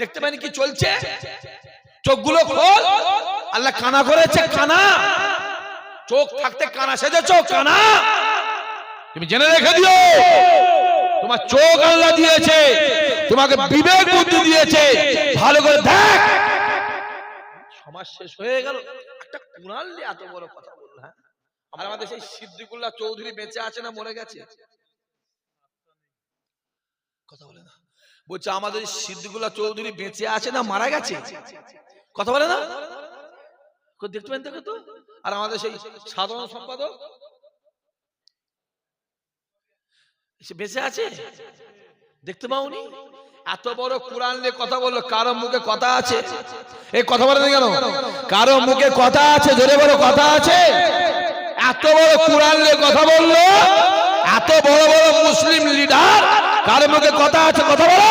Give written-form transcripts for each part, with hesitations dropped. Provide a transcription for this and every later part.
দেখতে পাইনি কি চলছে? চোখগুলো খোল। আল্লাহ কানা করেছে, কানা। চোখ থাকতে কানা সেজেছো, কানা। তুমি জেনে রেখে দিও, তোমার চোখ আল্লাহ দিয়েছে, তোমাকে বিবেক বুদ্ধি দিয়েছে, ভালো করে দেখ। সমাজ শেষ হয়ে গেল, একটা কুরআন নিয়ে এত বড় কথা বলল। হ্যাঁ, আর আমাদের সেই সিদ্দিকুল্লাহ চৌধুরী বেঁচে আছে না মরে গেছে? কথা বলে না। বলছে আমাদের সিদ্দিকুল্লাহ চৌধুরী বেঁচে আছে না মারা গেছে? কথা বলে না। দেখতে পেন তো। আর আমাদের সেই সাধারণ সম্পাদক সে বেঁচে আছে, দেখতে পাওনি? এত বড় কোরআন নিয়ে কথা বললো, কারো মুখে কথা আছে? এই কথা বলে না কেন? কারো মুখে কথা আছে? জোরে বড় কথা আছে? এত বড় কোরআন নিয়ে কথা বললো, এত বড় বড় মুসলিম লিডার, কারো মুখে কথা আছে? কথা বলো।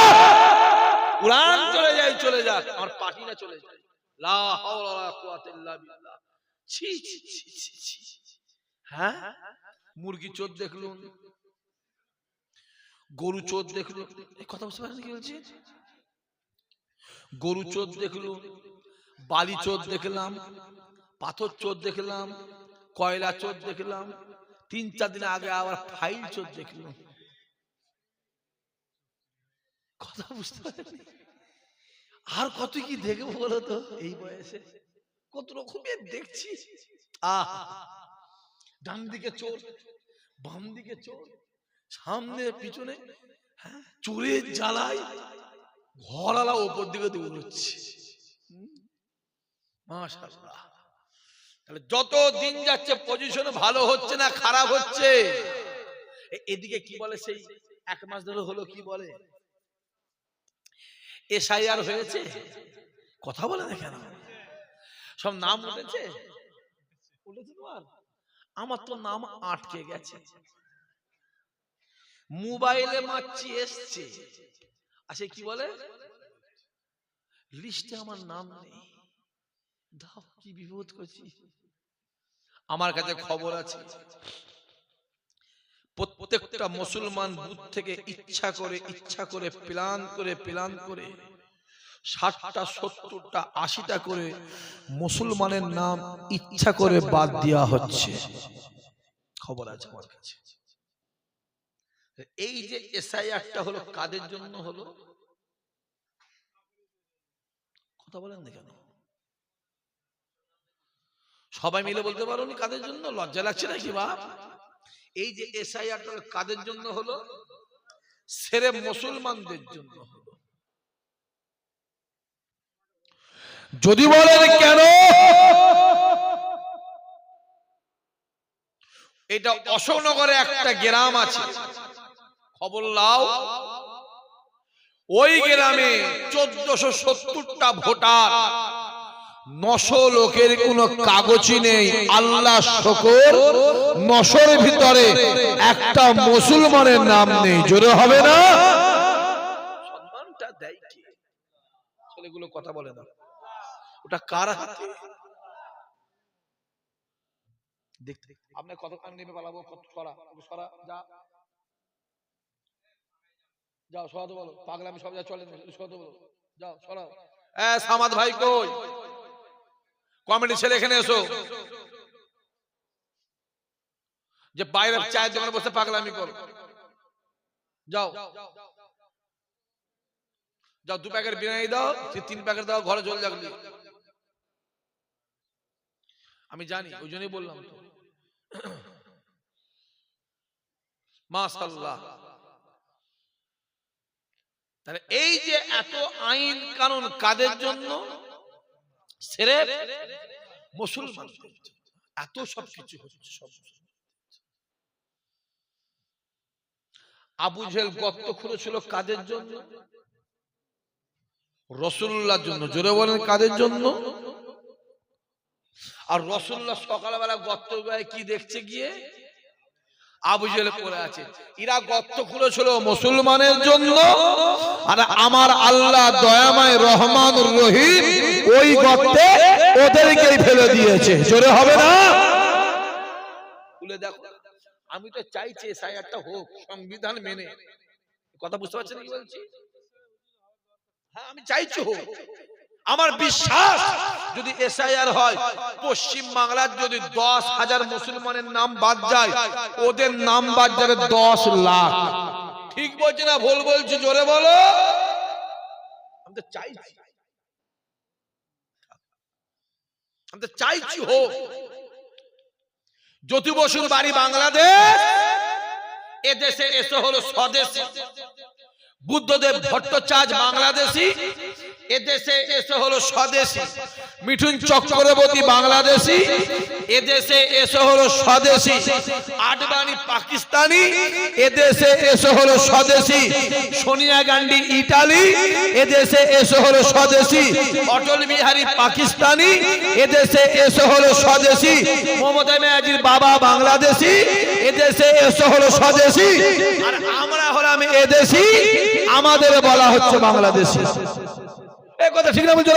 কোরআন চলে যায়, চলে যাক, আমার পার্টি না চলে যায়। লা হাওলা ওয়ালা কুওয়াতা ইল্লা বিল্লাহ। ছি ছি ছি ছি। হ্যাঁ, মুরগি চোদ দেখলুন, গরু চোদ দেখলুন। এই কথা বুঝতে পারেন কি বলছি? গরু চোদ দেখলুন, বালি চোদ দেখলাম, পাথর চোদ দেখলাম, কয়লা চোদ দেখলাম, 3-4 দিন আগে আবার ফাইল চোদ দেখলাম। কথা বুঝতে পারেন? আর কত কি দেখবো বলো তো এই বয়সে? কত রকমের দেখছি। ডান দিকে চোর, বাম দিকে চোর, সামনে পিছনে, হ্যাঁ, চোরের জ্বালায় ঘরওয়ালা ওপর দিকে দৌড়চ্ছে। মাশাআল্লাহ। তাহলে যত দিন যাচ্ছে পজিশন ভালো হচ্ছে না খারাপ হচ্ছে? এদিকে কি বলে, সেই 1 মাস ধরে হলো, কি বলে এসআইআর হয়েছে, কথা বলে না কেন? সব নাম উঠেছে, তোমার আমার তো নাম আটকে গেছে। মোবাইলে মারছি এসছে, আসে কি বলে লিস্টে আমার নাম নেই। দাও, কি বিপদ করছি। আমার কাছে খবর আছে, প্রত্যেকটা মুসলমান বুথ থেকে ইচ্ছা করে প্ল্যান করে 60টা 70টা 80টা করে মুসলমানের নাম ইচ্ছা করে বাদ দেওয়া হচ্ছে। খবর আছে আমার কাছে। এই যে এসআইআরটা হলো, কাদের জন্য হলো? কথা বলেন না কেন? সবাই মিলে বলতে পারো নি কাদের জন্য? লজ্জা লাগছে নাকি বাপ? এই যে এসআইআরটা কাদের জন্য হলো? সেরে মুসলমানদের জন্য হলো। যদি বলেন কেন, এটা অশোকনগরে একটা গ্রাম আছে, খবর লাও। ওই গ্রামে 1470টা ভোটার, 900 লোকের কোনো কাগজই নেই। আল্লাহ শুকর, 900-র ভিতরে একটা মুসলমানের নাম নেই। জোরে হবে না? সম্মানটা দেয় কি? ছেলেগুলো কথা বলে না, ওটা কার হাতে? দেখতে আপনি কত কান নেবে পালাবো, কত সরা সরা, যা যাও সরাতে বলো, পাগলামি সব যা চলে না সরাতে বলো, যাও সরাও। সামাদ ভাই কই? কমিটি ছেলে এখানে এসো। যে বাইরে চায়ের দোকানে বসে পাগলামি করো, যাও যাও, 2 প্যাকেট বিরিয়ানি দাও, 3 প্যাকেট দাও, ঘরে চলে যাবি। আমি জানি, ওই জন্যই বললাম তো। মাশাআল্লাহ। তাহলে এই যে এত আইন কানুন কাদের জন্য? সেরে মুসলমানদের জন্য। এত সব কিছু হচ্ছে সব। আবু জেহেল গর্ত খুঁড়েছিল কাদের জন্য? রাসূলুল্লাহর জন্য। জোরে বলেন কাদের জন্য? আর রাসূলুল্লাহ সকালবেলা গর্ত কি দেখছে গিয়ে? আবু জেহেল পড়ে আছে। এরা গর্ত খুঁড়েছিল মুসলমানের জন্য, আর আমার আল্লাহ দয়াময় রহমানুর রহিম ওই গর্তে ওদেরকেই ফেলে দিয়েছে। জোরে হবে না? খুলে দেখো। আমি তো চাইছি এসআইআরটা হোক সংবিধান মেনে। কথা বুঝতে পারছেন কি বলছি? হ্যাঁ আমি চাইছি হোক। আমার বিশ্বাস যদি এসআইআর হয়, পশ্চিম বাংলার যদি 10,000 মুসলমানের নাম বাদ যায়, ওদের নাম বাদ যাবে 10 লাখ। ঠিক বলছি না ভুল বলছি? জোরে বলো। আমি তো চাইছি, আমি তো চাইছি হোক। জ্যোতি বসুর বাড়ি বাংলাদেশ, এদেশে এসে হলো স্বদেশী। বুদ্ধদেব ভট্টাচার্য বাংলাদেশী, এদেশে এসে হলো স্বদেশী। মিঠুন চক্রবর্তী বাংলাদেশী, এদেশে এসে হলো স্বদেশী। আডবাণী পাকিস্তানি, এদেশে এসে হলো স্বদেশী। সোনিয়া গান্ধী ইটালি, এদেশে এসে হলো স্বদেশী। অটল বিহারী পাকিস্তানি, এদেশে এসে হলো স্বদেশী। মমতা ব্যানার্জির বাবা বাংলাদেশী, এদেশে এসে হলো স্বদেশী। আর আমরা হলাম এদেশী, আমাদের বলা হচ্ছে বাংলাদেশী। এই কথা ঠিক না বলছো?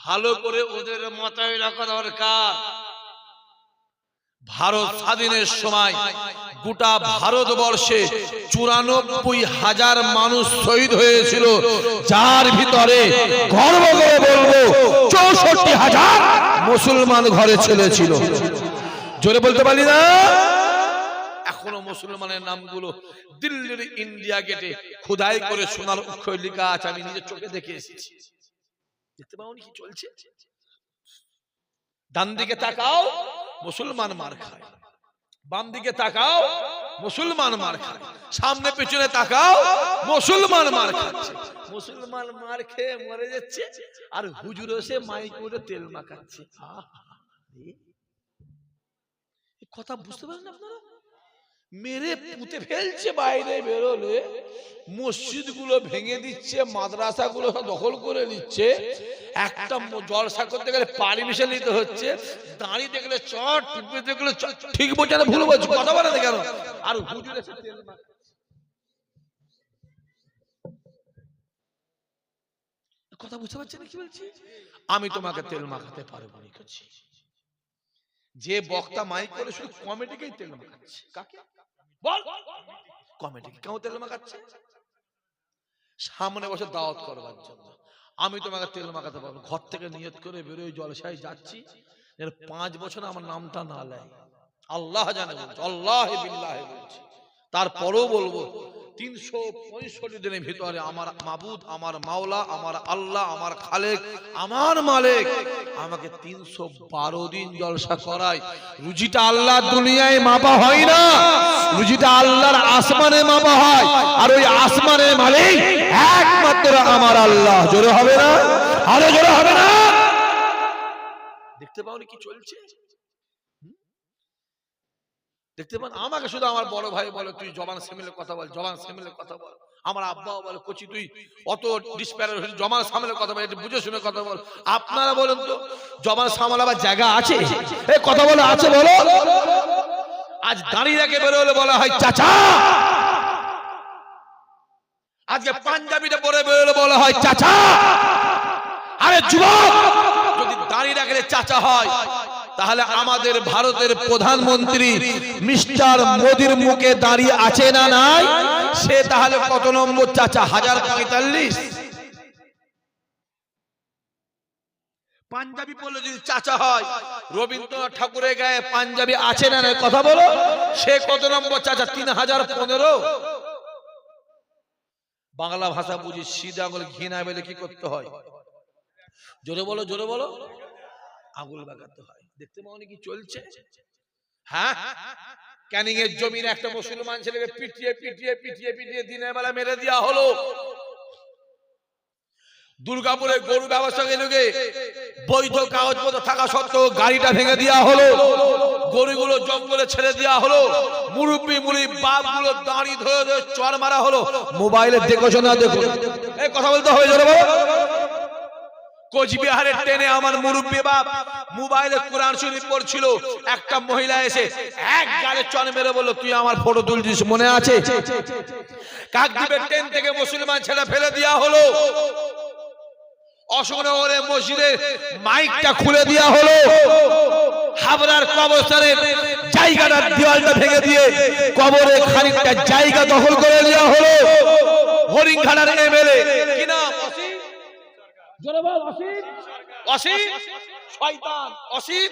ভালো করে ওদের মাথায় রাখা দরকার। ভারত স্বাধীনের সময় গোটা ভারতবর্ষে 94,000 মানুষ শহীদ হয়েছিল, যার ভিতরে গর্ব করে বলবো 64,000 মুসলমান ঘরে ছেলে ছিল। জোরে বলতে পারি না? এখনো মুসলমানের নামগুলো দিল্লির ইন্ডিয়া গেটে খোদাই করে সোনার অক্ষরে লেখা আছে। আমি নিজের চোখে দেখে এসেছি। দেখতে পাও কি চলছে? ডান দিকে তাকাও, মুসলমান মার খায়। বাম দিকে তাকাও, মুসলমান মার খায়। সামনে পেছনে তাকাও, মুসলমান মার খাচ্ছে। মুসলমান মার খেয়ে মরে যাচ্ছে, আর হুজুর এসে মাইক করে তেল মাখাচ্ছে। কথা বুঝতে পারেন আপনারা? মেরে পুঁতে ফেলছে। বাইরে বেরোলে মসজিদ গুলো ভেঙে দিচ্ছে, মাদ্রাসা গুলো দখল করে নিচ্ছে। একটা জলসা করতে গেলে পারমিশন নিতে হচ্ছে। দাঁড়িয়ে দেখলে চট, টিপে দেখলে চট। ঠিক বলছে না ভুল বলছি? কথা বলে না কেন? আর হুজুর এসে তেল মাখাচ্ছে। কথা বুঝতে পারছেন কি বলছি? আমি তোমাকে তেল মাখাতে পারবো না। যে বক্তা মাইক করে শুধু কমিটিকেই তেল মাখাচ্ছে। কাকে বল? কমিটিকে কেউ তেল মাখাচ্ছে? সামনে বসে দাওয়াত করবার জন্য। আমি তোমাকে তেল মাখাতে পারবো। ঘর থেকে নিয়ত করে বেরোয় জলসায় যাচ্ছি, 5 বছর আমার নামটা না লেয়। আল্লাহ জানে বলছে, আল্লাহ বিল্লাহি বলছি। তারপরেও বলবো 365 দিনের ভিতরে আমার মাবুদ, আমার মাওলা, আমার আল্লাহ, আমার খালেক, আমার মালিক আমাকে 312 দিন জলসা করায়। রুজিটা আল্লাহর দুনিয়ায় মাপা হয় না, রুজিটা আল্লাহর আসমানে মাপা হয়। আর ওই আসমানের মালিক একমাত্র আমার আল্লাহ। জোরে হবে না? আরে জোরে হবে না? দেখতে পাওনি কি চলছে? দেখতে পান? আমাকে শুধু আমার বড় ভাই বলে, তুই জবান সামলে কথা বল, জবান সামলে কথা বল। আমার আব্বাও বলে, কোচি তুই অত ডিসপ্যারার হয়ে জবান সামলে কথা বল, একটু বুঝে শুনে কথা বল। আপনারা বলেন তো, জবান সামলাবার জায়গা আছে? এই কথা বলে আছে বলো? আজ দাঁড়িয়ে রেখে বেরোলে বলা হয় চাচা। আজকে পাঞ্জাবিটা পরে বেরোলে বলা হয় চাচা। আরে যুবক, যদি দাঁড়িয়ে রাখলে চাচা হয়, তাহলে আমাদের ভারতের প্রধানমন্ত্রী মিস্টার মোদির মুখে দাঁড়িয়ে আছে না নাই? সে তাহলে কত নম্বর চাচা? 1045। পাঞ্জাবি পরলে যদি চাচা হয়, রবীন্দ্রনাথ ঠাকুরের গায়ে পাঞ্জাবি আছে না নাই? কথা বলো। সে কত নম্বর চাচা? 3015। বাংলা ভাষা বুঝি, সিধা আঙুল ঘৃণা বলে কি করতে হয়? জোরে বলো, জোরে বলো। আঙুল বাগাতে হয়। দেখতে পাওনি কি চলছে? হ্যাঁ, ক্যানিং এর জমিনে একটা মুসলমান ছেলেকে পিটিয়ে পিটিয়ে পিটিয়ে পিটিয়ে দিনের বেলা মেরে দেওয়া হলো। দুর্গাপুরে গরু ব্যবসায়ীকে বৈধ কাগজপত্র থাকা সত্ত্বেও গাড়িটা ভেঙে দেওয়া হলো। গরুগুলো জঙ্গলে ছেড়ে দেওয়া হলো। মুরব্বী বাপ গুলো দাঁড়িয়ে ধরে ধরে চর মারা হলো। মোবাইলে দেখো না দেখো, এই কথা বলতে হবে জোরে বলো। কোচবিহারের ট্রেনে আমার মুরব্বী বাপ মোবাইলে কোরআন শরীফ পড়ছিল। একটা মহিলা এসে এক গালে চর মেরে বলল, তুই আমার ফটো তুলছিস, মনে আছে? কাকদ্বীপের ট্রেন থেকে মুসলমান ছেলে ফেলে দেওয়া হলো। অশোকনগরের মসজিদে মাইকটা খুলে দেওয়া হলো। হাবড়ার কবরস্থানের জায়গাটার দেওয়ালটা ভেঙে দিয়ে কবরে খানিকটা জায়গা দখল করে নেওয়া হলো হরিণঘাটার এমএলএ কি নাম অসিত জোরে বল অসিত অসিত শয়তান অসিত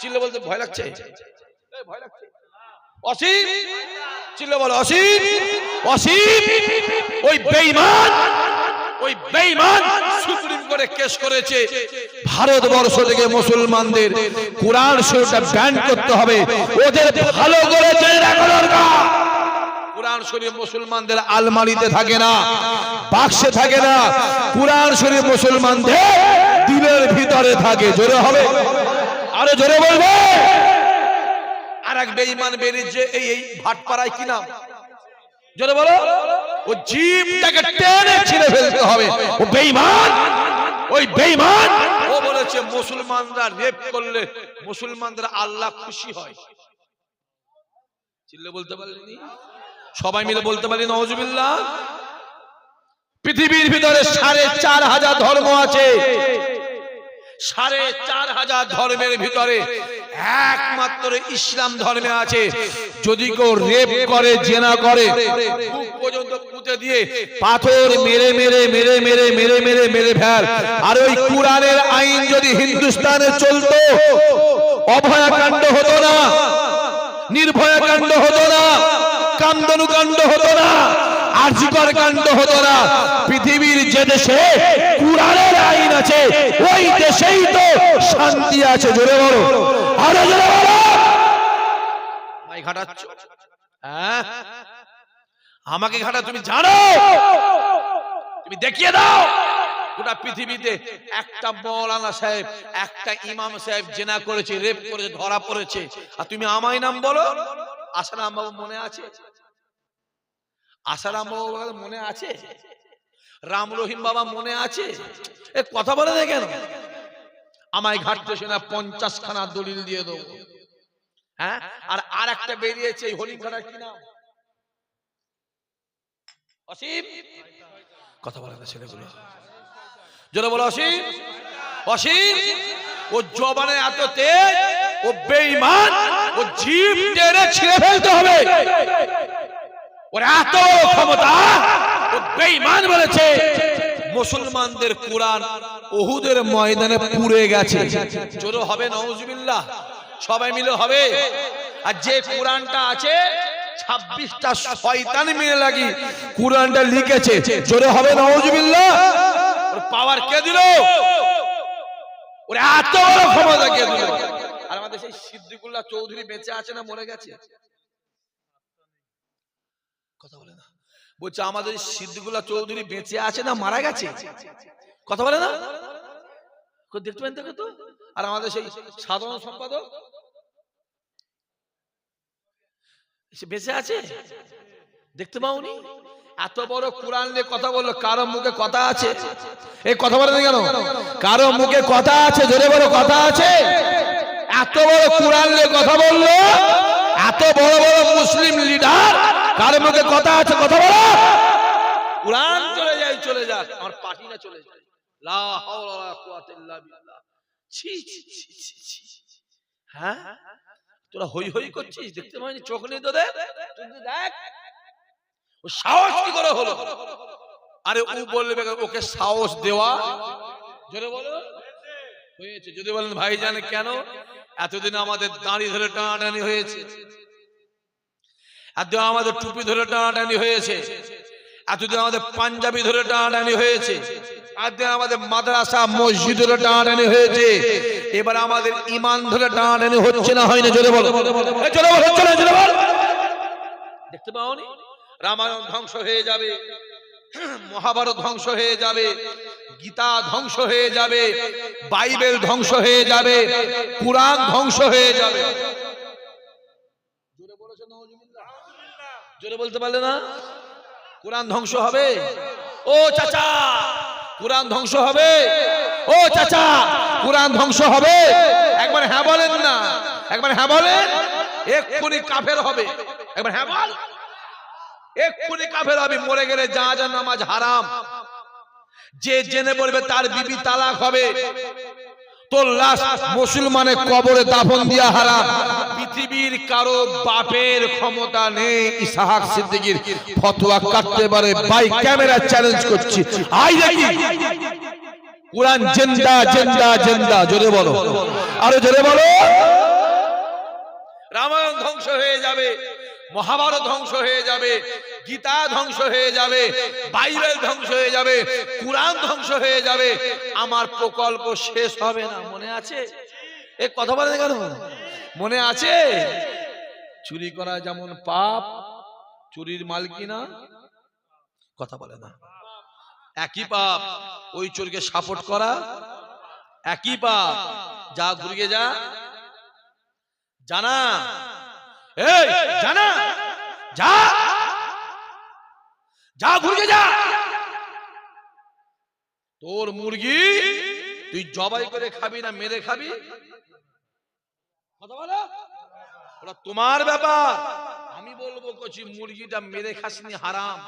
চিল্লে বলতে ভয় লাগছে এই ভয় লাগছে অসিত চিল্লে বল অসিত অসিত ওই বেঈমান সুপ্রিম কোর্টে কেস করেছে ভারতবর্ষ থেকে মুসলমানদের কোরআন শরীফটা ব্যান করতে হবে ওদের ভালো করে জেনে রাখা দরকার কোরআন শরীফ মুসলমানদের আলমারিতে থাকে না বাক্সে থাকে না কোরআন শরীফ মুসলমানদের দিলের ভিতরে থাকে জোরে হবে আরো জোরে বলবে আর এক বেঈমান বেরিয়েছে এই ভাটপাড়ায় কি নাম জোরে বলো ও জিভটাকে টেনে ছিঁড়ে ফেলতে হবে ও বেঈমান ওই বেঈমান ও বলেছে মুসলমানরা রেপ করলে মুসলমানদের আল্লাহ খুশি হয় চিল্লে বলতে পারলেনি সবাই মিলে বলতে পারি নাউজুবিল্লাহ পৃথিবীর ভিতরে ৪৫০০ ধর্ম আছে ৪৫০০ ধর্মের ভিতরে একমাত্র ইসলাম ধর্মে আছে যদি কেউ রেপ করে জেনা করে বুক পর্যন্ত পুঁতে দিয়ে পাথর মেরে মেরে মেরে মেরে মেরে মেরে মেরে ফেল আর ওই কোরআনের আইন যদি হিন্দুস্তানে চলতো অভয়াকাণ্ড হতো না নির্ভয়া কাণ্ড হতো না কামদনু কাণ্ড হতো না আরজিকর কাণ্ড হতো না পৃথিবীর যে দেশে কোরআনের আইন আছে ওই দেশেই তো শান্তি আছে জোরে বলো আরো জোরে বলো মাই ঘাটাচ্ছ হ্যাঁ আমাকে ঘাটা তুমি জানো তুমি দেখিয়ে দাও গোটা পৃথিবীতে একটা মৌলানা সাহেব একটা ইমাম সাহেব জেনা করেছে রেপ করেছে ধরা পড়েছে আর তুমি আমায় নাম বলো আসারাম বাবু মনে আছে আসারাম বাবু মনে আছে রাম রহিম বাবা মনে আছে এ কথা বলে না কেন আমায় ঘাটতেছে না 50 খানা দলিল দিয়ে দেবো হ্যাঁ আর একটা বেরিয়েছে হরিণঘাটার কি নাম অসীম কথা বলে না ছেলেগুলো জোরে বলো অসীম অসীম ও জবানে এত তেজ ও বেঈমান ও জিভ টেনে ছিঁড়ে ফেলতে হবে ওর এত ক্ষমতা ও বেঈমান বলেছে মুসলমানদের কোরআন উহুদের ময়দানে পুড়ে গেছে জোরে হবে নাউজুবিল্লাহ সবাই মিলে হবে আর যে কোরআনটা আছে 26টা শয়তান মিলে লাগি কোরআনটা লিখেছে জোরে হবে নাউজুবিল্লাহ ওর পাওয়ার কে দিল ওর এত বড় ক্ষমতা কে দিল আর আমাদের সেই সিদ্দিকুল্লাহ চৌধুরী বেঁচে আছে না মরে গেছে কথা বলে না বলছে আমাদের সিদ্দিকুল্লাহ চৌধুরী বেঁচে আছে না মারা গেছে কথা বলে না দেখতে পান দেখো তো আর আমাদের সেই সাধারণ সম্পাদক বেঁচে আছে দেখতে পাওনি এত বড় কোরআন নিয়ে কথা বললো কারো মুখে কথা আছে এই কথা বলে কেন কারো মুখে কথা আছে জোরে বড় কথা আছে এত বড় কোরআন নিয়ে কথা বললো এত বড় বড় মুসলিম লিডার কারো মুখে কথা আছে কথা বলো কোরআন চলে যাক আমার পার্টি না চলে যায় লা হাওলা ওয়ালা কুওয়াতা ইল্লা বিল্লাহ ছি ছি ছি ছি হ্যাঁ তোরা হই হই করছিস দেখতে পাইনি চোখ নেই তোদের তুই দেখ ও সাহস কি করে হলো আরে ও বলবে ওকে সাহস দেওয়া জোরে বলো হয়েছে যদি বলেন ভাইজান কেন এতদিন আমাদের দাড়ি ধরে টানাটানি হয়েছে এতদিন আমাদের টুপি ধরে টানাটানি হয়েছে এতদিন আমাদের পাঞ্জাবি ধরে টানাটানি হয়েছে এতদিন আমাদের মাদ্রাসা মসজিদ ধরে টানাটানি হয়েছে এবার আমাদের ঈমান ধরে টানাটানি হচ্ছে না হয় না জোরে বলো জোরে বলো জোরে বলো দেখতে পাওনি রামায়ণ ধ্বংস হয়ে যাবে মহাভারত ধ্বংস হয়ে যাবে গীতা ধ্বংস হয়ে যাবে বাইবেল ধ্বংস হয়ে যাবে কুরআন ধ্বংস হয়ে যাবে জোরে বলেছো নাউজুবিল্লাহ জোরে বলতে পারলে না কুরআন ধ্বংস হবে ও চাচা কুরআন ধ্বংস হবে ও চাচা কুরআন ধ্বংস হবে একবার হ্যাঁ বলেন না একবার হ্যাঁ বলেন এক্ষুনি কাফের হবে একবার হ্যাঁ বল এক্ষুনি কাফের হবে মরে গেলে জানাজার নামাজ হারাম যে জেনে বলবে তার বিবি তালাক হবে তোর লাশ মুসলমানের কবরে দাফন দিয়া হারাম। পৃথিবীর কারো বাপের ক্ষমতা নেই ইসহাক সিদ্দিকীর ফতোয়া কাটতে পারে। বাই ক্যামেরা চ্যালেঞ্জ করছি, আই দেখি কুরআন জিন্দা জিন্দা জিন্দা। জোরে বলো, আরো জোরে বলো। রামায়ণ ধ্বংস হয়ে যাবে, মহাভারত ধ্বংস হয়ে যাবে, গীতা ধ্বংস হয়ে যাবে, বাইবেল ধ্বংস হয়ে যাবে, কুরআন ধ্বংস হয়ে যাবে, আমার প্রকল্প শেষ হবে না। মনে আছে? এ কথা বলেন কেন? মনে আছে? চুরি করা যেমন পাপ, চুরির মালিকিনা কথা বলে না, একই পাপ। ওই চোরকে সাপোর্ট করা একই পাপ। যা ঘুরিয়ে যা, জানা এই জানা, যা যা ঘুরিয়ে যা। তোর মুরগি তুই জবাই করে খাবি না মেরে খাবি? কথা বলো, ওটা তোমার ব্যাপার। আমি বলবো কচি মুরগিটা মেরে খাসনি হারাম,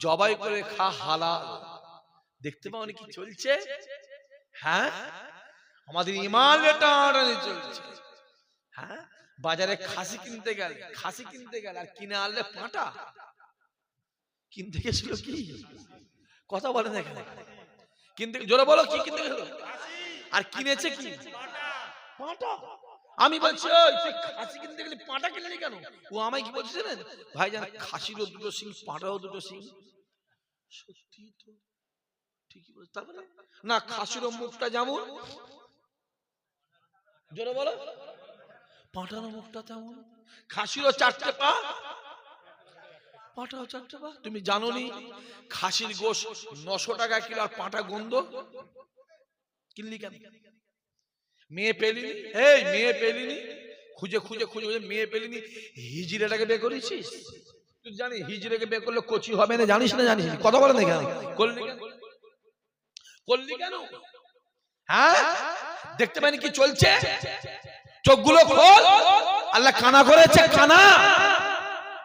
জবাই করে খা হালাল। দেখতে পাও কি চলছে? হ্যাঁ, আমাদের ইমান টানাটানি চলছে। হ্যাঁ, বাজারে খাসি কিনতে গেল আর কিনে আনলে পাঁটা। কিনতে গেছিল কি? কথা বলে না এখানে। কিনতে জোরে বলো, কি কিনতে গেল? আর কিনেছে কি? পাঁটা। আমি বলছি ওই খাসি কিনতে গেলে পাঁটা কিনলি কেন? ও আমায় কি বলছে জানেন ভাই, জান খাসিরও দুটো সিং, পাঁটাও দুটো সিং। সত্যি তো, ঠিকই বলছে। তারপরে না, খাসিরও মুখটা যেমন, জোরে বলো, পাঁটারও মুখটা তেমন। খাসিরও চারটে পা, পাঁটাও চারটে পা। তুমি জানো নি খাসির গোশ 900 টাকা কিলো আর পাঁটা গন্ধ? কিনলি কেন? মেয়ে পেলিনি, এই মেয়ে পেলিনি, খুঁজে খুঁজে খুঁজে খুঁজে মেয়ে পেলিনি, হিজড়েটাকে বিয়ে করেছিস? তুই জানিস হিজড়েকে বিয়ে করলে কচি হবে না? জানিস না? জানিস? কথা বলে না কেন? করলি কেন? হ্যাঁ, দেখতে পাইনি কি চলছে? চোখগুলো খোল। আল্লাহ কানা করেছে, কানা।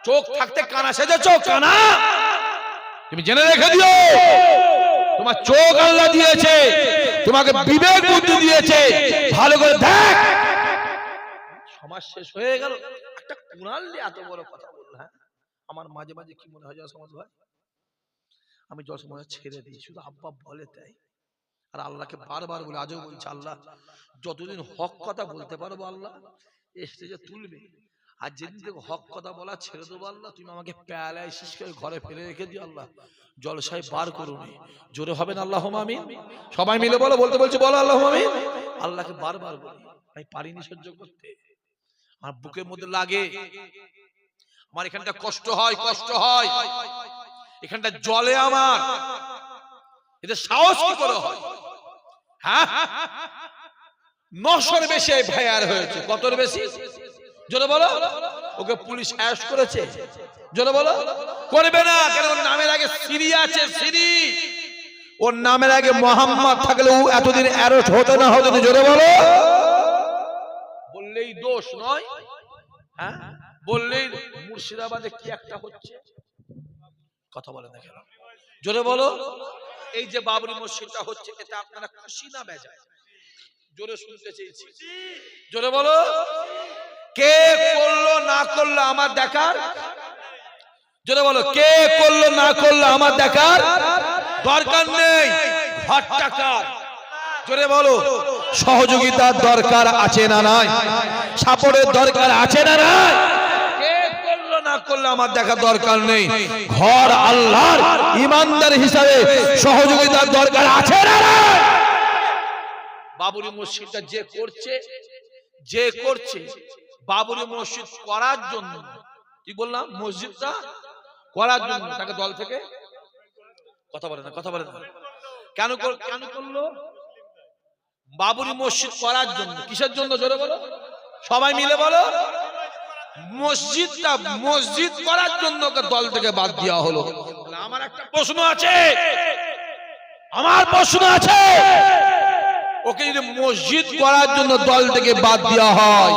চোখ থাকতে কানা সেজেছ, কানা। তুমি জেনে রেখে দিও, তোমার চোখ আল্লাহ দিয়েছে, তোমাকে বিবেক বুদ্ধি দিয়েছে, ভালো করে দেখ। সমাজ শেষ হয়ে গেল। একটা কুরআন নিয়ে এত বড় কথা বলল। হ্যাঁ, আমার মাঝে মাঝে কি মনে হয় জানো সমাজ ভাই, আমি যত মনে ছেড়ে দিই, শুধু আব্বা বলে তাই। আর আল্লাহকে বারবার বলে, আজও বলছে আল্লাহ যতদিন হক কথা বলতে পারবো আল্লাহ স্টেজে তুলবে, আর যেদিন থেকে হক কথা বলা ছেড়ে দেবো আল্লাহ, তুমি আমাকে প্যারালাইসিস করে ঘরে ফেলে রেখে দিও আল্লাহ, জলসায় বার করুন। জোরে হবে না আল্লাহুম্মা আমিন? সবাই মিলে বলো, বলতে বলছে বলো আল্লাহুম্মা আমিন। আল্লাহকে বারবার বলি, আমি পারিনি সহ্য করতে, আমার বুকের মধ্যে লাগে, আমার এখানটা কষ্ট হয়, কষ্ট হয়, এখানটা জলে আমার, এটা সাহস কি করে হয়? হ্যাঁ, 900-র বেশি ভাইয়ার হয়েছে। কতর বেশি? জোরে বলো। ওকে পুলিশ অ্যারেস্ট করেছে। জোরে বলো। করবে না, কেন? ওর নামের আগে সিরি আছে, সিরি। ওর নামের আগে মোহাম্মদ থাকলেও এতদিন অ্যারেস্ট হতো না, হতো না। জোরে বলো। বললেই দোষ নয়। হ্যাঁ, বললেই মুর্শিদাবাদে কি একটা হচ্ছে, কথা বলে না কেন? জোরে বলো। এই যে বাবরি মসজিদটা হচ্ছে, এটা আপনারা খুশি না বেজায়? জোরে শুনতে চেয়েছি, জোরে বলো। কে করলো না করলো আমার দেখার, জোরে বলো, কে করলো না করলো আমার দেখার দরকার নেই। ঘরটা কার? জোরে বলো। সহযোগিতার দরকার আছে না নাই? সাপোর্টের দরকার আছে না নাই? কে করলো না করলো আমার দেখা দরকার নেই। ঘর আল্লাহর, ইমানদার হিসাবে সহযোগিতার দরকার আছে না নাই? বাবরি মসজিদটা যে করছে বাবরি মসজিদ করার জন্য, কি বললাম, মসজিদটা করার জন্য তাকে দল থেকে, কথা বলে না, কথা বলে না, কেন করলো? বাবরি মসজিদ করার জন্য। কিসের জন্য? জোরে বলো, সবাই মিলে বলো। মসজিদটা মসজিদ করার জন্য দল থেকে বাদ দেওয়া হলো। আমার একটা প্রশ্ন আছে, ওকে যদি মসজিদ করার জন্য দল থেকে বাদ দেওয়া হয়,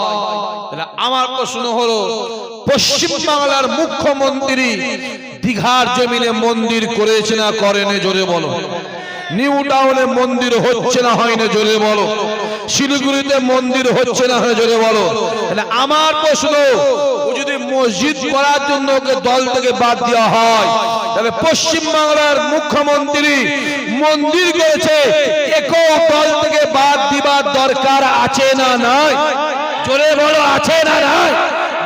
তাহলে আমার প্রশ্ন হলো, পশ্চিম বাংলার মুখ্যমন্ত্রী দীঘার জমিনে মন্দির করেছে না করেনি? জোরে বলো। নিউ টাউনে মন্দির হচ্ছে না হয় না? জোরে বলো। শিলিগুড়িতে মন্দির হচ্ছে না, জোরে বলো। তাহলে আমার প্রশ্ন, ও যদি মসজিদ করার জন্য ওকে দল থেকে বাদ দেওয়া হয়, তাহলে পশ্চিমবাংলার মুখ্যমন্ত্রী মন্দির করেছে, একেও দল থেকে বাদ দিবার দরকার আছে না নাই? জোরে বলো, আছে না নাই?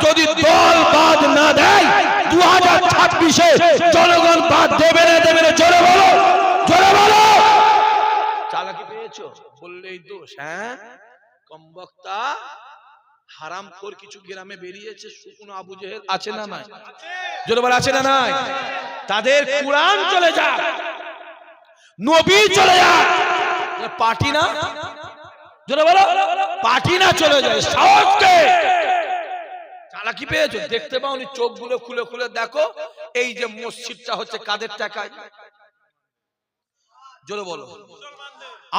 যদি দল বাদ না দেয় 2026-এ জনগণ বাদ দেবে না, দেবে না? জোরে বলো, জোরে বলো। চালাকি পেয়েছো বললেই দোষ? হ্যাঁ, কম বক্তা হারামখোর কিছু গ্রামে বেরিয়েছে, শুকনো আবু জেহেল আছে না নাই? জোরে বলো, আছে না নাই? তাদের কুরআন চলে যায়, নবী চলে যায়, পার্টি না? জোরে বলো, পার্টি না চলে যায়? সাহসকে চালাকি পেয়েছো? দেখতে পাওনি? চোখগুলো খুলে খুলে দেখো, এই যে মসজিদটা হচ্ছে কাদের টাকায়? জোরে বলো,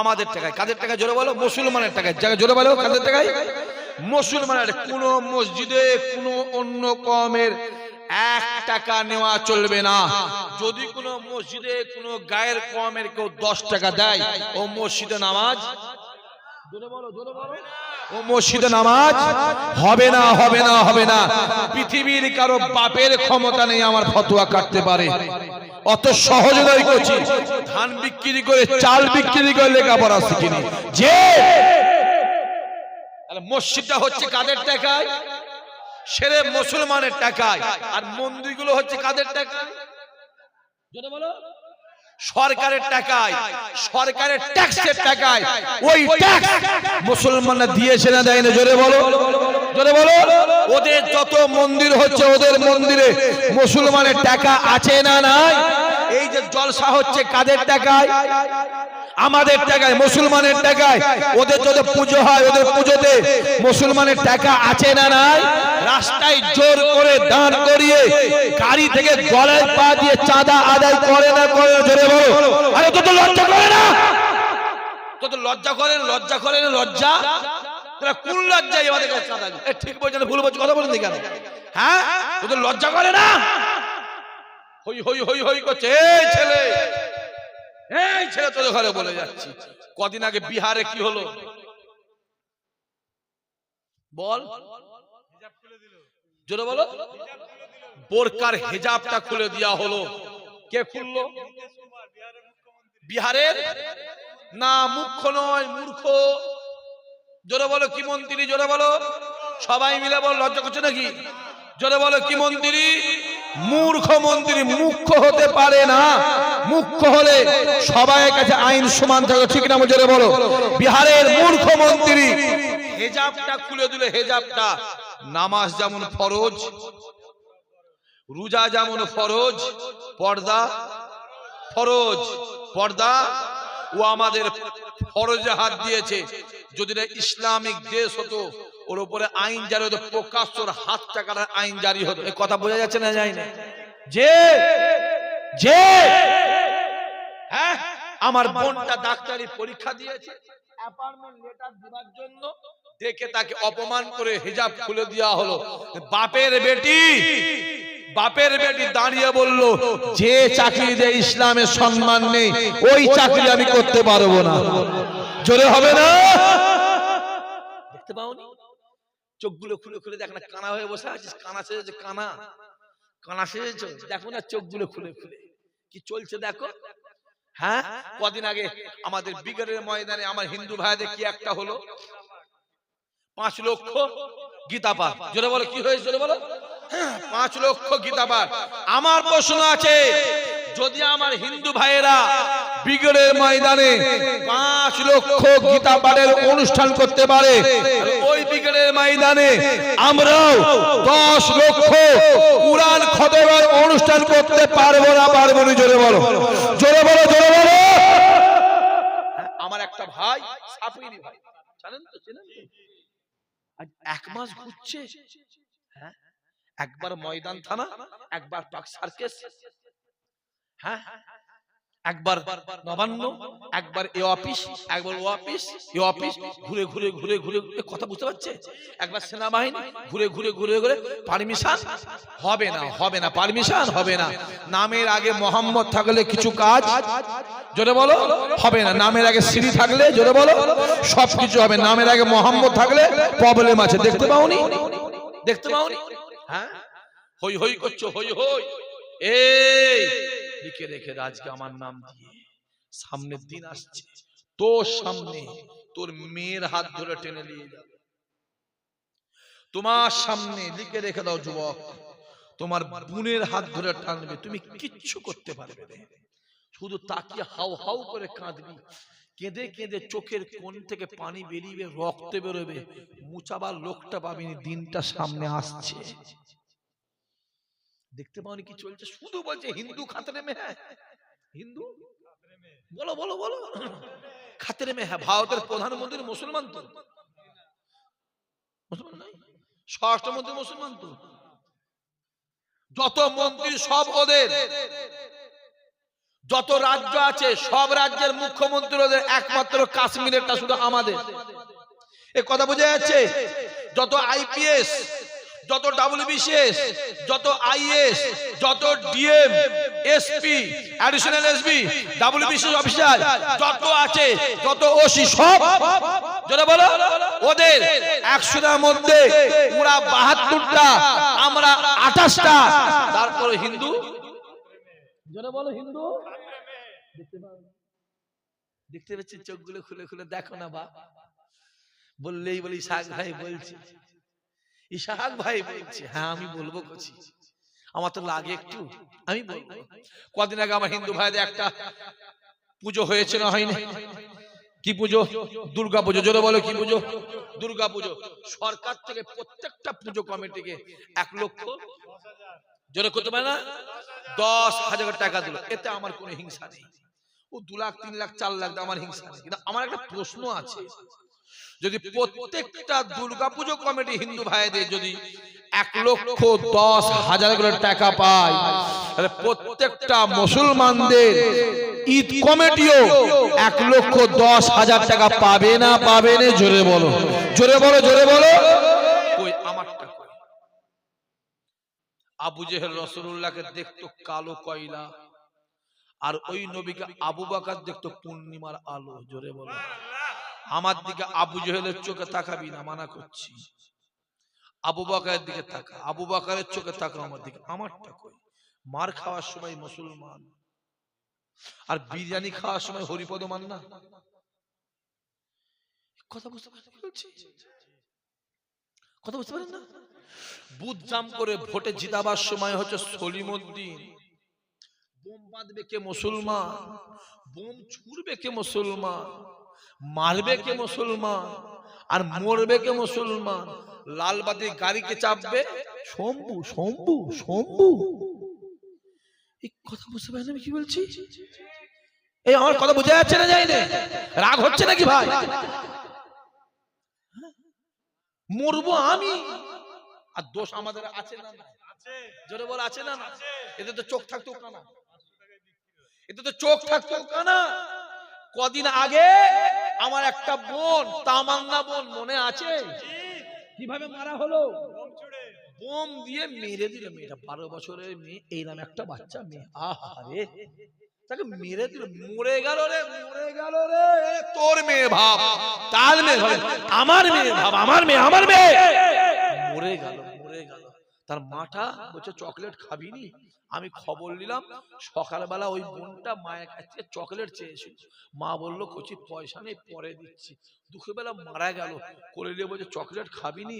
আমাদের টাকায়। কাদের টাকায়? জোরে বলো, মুসলমানের টাকায়। জোরে বলো, কাদের টাকায়? মুসলমানের। কোন মসজিদে কোন অন্য কওমের 1 টাকা নেওয়া চলবে না। যদি কোন মসজিদে কোন গায়ের কওমের কেউ 10 টাকা দেয়, ও মসজিদে নামাজ, জোরে বলো, জোরে বলো, ও মসজিদে নামাজ হবে না, হবে না, হবে না। পৃথিবীর কারো বাপের ক্ষমতা নেই আমার ফতোয়া কাটতে পারে, অত সহজ নয়। করছি ধান বিক্রি করে, চাল বিক্রি করে লেখাপড়া শিখিনি। যে মসজিদটা হচ্ছে কাদের টাকায়? সেরে মুসলমানের টাকায়। আর মন্দিরগুলো হচ্ছে কাদের টাকায়? জোরে বলো, সরকারের টাকায়, সরকারের ট্যাক্সের টাকায়। ওই ট্যাক্স মুসলমানরা দিয়েছে না দেয় না? জোরে বলো, জোরে বলো। ওদের যত মন্দির হচ্ছে, ওদের মন্দিরে মুসলমানের টাকা আছে না নাই? এই যে জলসা হচ্ছে কাদের টাকায়? আমাদের টাকায়, মুসলমানের টাকায়। ওদের যত পুজো হয়, ওদের পুজোতে মুসলমানের টাকা আছে না নাই? রাস্তায় জোর করে দাঁড় করিয়ে গাড়ি থেকে গলায় পা দিয়ে চাঁদা আদায় করে না, করে? জোরে বলো। আরে তো লজ্জা করে না? তো লজ্জা করেন, লজ্জা করেন, লজ্জা? কোন লজ্জায় আমাদের কাছে চাঁদা? ঠিক বলছেন, ভুল বলছি, কথা বলেন কেন? হ্যাঁ, তো লজ্জা করে না? হই হই হই হই করছে, এই ছেলে, এই ছেলে তোদের ঘরে বলে যাচ্ছি। কদিন আগে বিহারে কি হলো বল? জোরে বলো। বোরকার হিজাবটা খুলে দেওয়া হলো। কে খুললো? বিহারের না, মুখ্য নয়, মূর্খ। জোরে বলো, কি মন্ত্রী? জোরে বলো, সবাই মিলে বল। লজ্জা করছে নাকি? জোরে বলো, কি মন্ত্রী? মূর্খ মন্ত্রী। মুখ্য হতে পারে না, মুখ্য হলে সবাই কাছে আইন সমান থাকে, ঠিক না? জোরে বলো। বিহারের মূর্খ মন্ত্রী হেজাবটা খুলে দিল। হেজাবটা নামাজ যেমন ফরজ, রোজা যেমন ফরজ, পর্দা ফরজ, পর্দা ও আমাদের ফরজে হাত দিয়েছে। যদি ইসলামিক দেশ হতো, ওর উপরে আইন জারি হতো, প্রকাশ্যর হাত টাকার আইন জারি হতো। এই কথা বোঝা যাচ্ছে না? যায় না? যে যে হ্যাঁ, আমার বোনটা ডাক্তারি পরীক্ষা দিয়েছে, অ্যাপয়েন্টমেন্ট লেটার দেওয়ার জন্য দেখে তাকে অপমান করে হিজাব খুলে দেওয়া হলো। বাপের বেটি, বাপের বেটি দাঁড়িয়ে বলল, যে চাকরিতে ইসলামের সম্মান নেই, ওই চাকরি আমি করতে পারবো না। জোরে হবে না? দেখতে পাওনি? চোখগুলো খুলে খুলে দেখ না, কানা হয়ে বসে আছিস। কানা সেজেছে, কানা, কানা সেজেছ, দেখো না চোখগুলো খুলে খুলে কি চলছে দেখো। হ্যাঁ, কদিন আগে আমাদের বিগড়ের ময়দানে আমার হিন্দু ভাইদের কি একটা হলো, 5 লক্ষ গীতা পাঠ। জোরে বলো, কি হয়েছে? জোরে বলো, 5 লক্ষ গীতা পাঠ। আমার প্রশ্ন আছে, যদি আমার হিন্দু ভাইয়েরা বিগড়ের ময়দানে 5 লক্ষ গীতা পাঠের অনুষ্ঠান করতে পারে, ওই বিগড়ের ময়দানে আমরাও 10 লক্ষ কুরআন খতমের অনুষ্ঠান করতে পারবো না? পারবো না? জোরে বলো, জোরে বলো, জোরে বলো। আমার একটা ভাই, সাফিরি ভাই, জানেন তো? চেনেন তো? আজ 1 মাস ঘুরছে। হ্যাঁ, একবার ময়দান থানা, একবার পাক সার্কেস। হ্যাঁ, একবার নবান্ন, একবার এ অফিস, একবার ও অফিস, এ অফিস, ঘুরে ঘুরে ঘুরে ঘুরে কথা বুঝতে পারছে? একবার সেনাবাহিনী, ঘুরে ঘুরে ঘুরে ঘুরে পারমিশন হবে না, হবে না, পারমিশন হবে না। নামের আগে মোহাম্মদ থাকলে কিছু কাজ জোরে বলো হবে না। নামের আগে শ্রী থাকলে জোরে বলো সবকিছু হবে। নামের আগে মোহাম্মদ থাকলে প্রবলেম আছে। দেখতে পাওনি? দেখতে পাওনি? হ্যাঁ, হই হই করছো, হই হই। এই লিখে রেখে আজকে আমার নাম দিয়ে সামনের দিন আসছে, তোর সামনে তোর মেয়ের হাত ধরে টেনে নিয়ে যাবে। তোমার সামনে লিখে রেখে দাও যুবক, তোমার বোনের হাত ধরে টানবে, তুমি কিচ্ছু করতে পারবে না। শুধু তাকিয়ে হাউ হাউ করে কাঁদবি, কেঁদে কেঁদে চোখের কোণ থেকে পানি বেরিয়ে রক্ত বেরোবে, মুচাবার লোকটা পাবিনি। দিনটা সামনে আসছে। দেখতে পাওনি কি চলছে? শুধু বলছে হিন্দু খাতরে মে হ্যাঁ, হিন্দু বলো বলো বলো খাতরে মে হ্যাঁ। ভারতের প্রধানমন্ত্রী মুসলমান তো, মুসলমান নাই, স্বরাষ্ট্রমন্ত্রী মুসলমান তো, যত মন্ত্রী সব ওদের, যত রাজ্য আছে সব রাজ্যের মুখ্যমন্ত্রী ওদের, একমাত্র কাশ্মীরেরটা শুধু আমাদের। এ কথা বোঝা যাচ্ছে? যত আইপিএস, যত ডব্লিউবিসিএস, যত আইএস, যত DM, SP, additional SP, WBCS officer যত আছে, যত ওসি, সব যারা বলো ওদের 100টার মধ্যে ওরা 72টা, আমরা 28টা। তারপরে হিন্দু যারা বলো হিন্দু। দেখতে পাচ্ছি চোখগুলো খুলে খুলে দেখো না বা বললেই বলি ইসহাক ভাই বলছি, ইসহাক ভাই বলছি। হ্যাঁ আমি বলবো করছি, আমার তো লাগে একটু, আমি বলবো। কদিন আগে আমার হিন্দু ভাইদের একটা পুজো হয়েছে না হয়নি? কি পুজো? দুর্গা পুজো। জোরে বলো কি পুজো? দুর্গা পুজো। সরকার থেকে প্রত্যেকটা পুজো কমিটিকে 1 লক্ষ, জোরে করতে পারে না, 10,000 টাকা দিল। এতে আমার কোনো হিংসা নেই। ও 2 লাখ 3 লাখ 4 লাখ আমার হিংসা নেই। কিন্তু আমার একটা প্রশ্ন আছে, যদি প্রত্যেকটা দুর্গাপুজো কমিটি হিন্দু ভাইদের যদি 1,10,000 করে টাকা পায়, তাহলে প্রত্যেকটা মুসলমানদের ঈদ কমিটিও 1,10,000 টাকা পাবে না পাবে না? জোরে বলো, জোরে বলো, জোরে বলো। কই আমারটা কই? আবু জেহেল রাসূলুল্লাহকে দেখতো কালো কয়লা, আর ওই নবীকে আবু বকর দেখতো পূর্ণিমার আলো। জোরে বলো। আমার দিকে আবু জেহেলের চোখে তাকাবি না, মানা করছি। আবু বকরের দিকে তাকা, আবু বকরের চোখে তাকা আমার দিকে। আমারটা কই? মার খাওয়ার সময় মুসলমান, আর বিরিয়ানি খাওয়ার সময় হরিপদ মান্না। কথা বুঝতে পারেন? কথা বুঝতে পারেন না? বুথ জাম করে ভোটে জিতাবার সময় হচ্ছে সলিমউদ্দিন, বোম বাঁধবে কে? মুসলমান। বোম ছুড়বে কে? মুসলমান। মারবে কে? মুসলমান। আর মরবে কে? মুসলমান। লালবাতি গাড়িকে চাপবে শম্ভু, শম্ভু, শম্ভু। এই কথা বুঝতে পারেন আমি কি বলছি? এই আমার কথা বোঝা যাচ্ছে না? যাই না? রাগ হচ্ছে নাকি ভাই? মরবো আমি, আর দোষ আমাদের আছে না? জোরে বল আছে না? এতে তো চোখ থাকতো কানা, এতে তো চোখ থাকতো কানা। কদিন আগে আমার একটা বোন, তামান্না বোন, মনে আছে কিভাবে মারা হলো? বোম দিয়ে মেরে দিল। মেয়েটা 12 বছরের মেয়ে, এই নাম একটা বাচ্চা মেয়ে। আহারে, তাকে মেরে দিল, মরে গেল রে, মরে গেল রে। তোর মেয়ে ভাব, তার মেয়ে ভাব, আমার মেয়ে ভাব, আমার মেয়ে, আমার মেয়ে মরে গেল, মরে গেল। তার মাটা বলছে চকলেট খাবি নি? আমি খবর নিলাম, সকালবেলা ওই বোনটা মায়ের কাছে চকলেট চেয়েছিল, মা বললো কচি পয়সা নেই, পরে দিচ্ছি। দুপুরবেলা মারা গেল, করে দিয়ে বলছে চকলেট খাবি নি?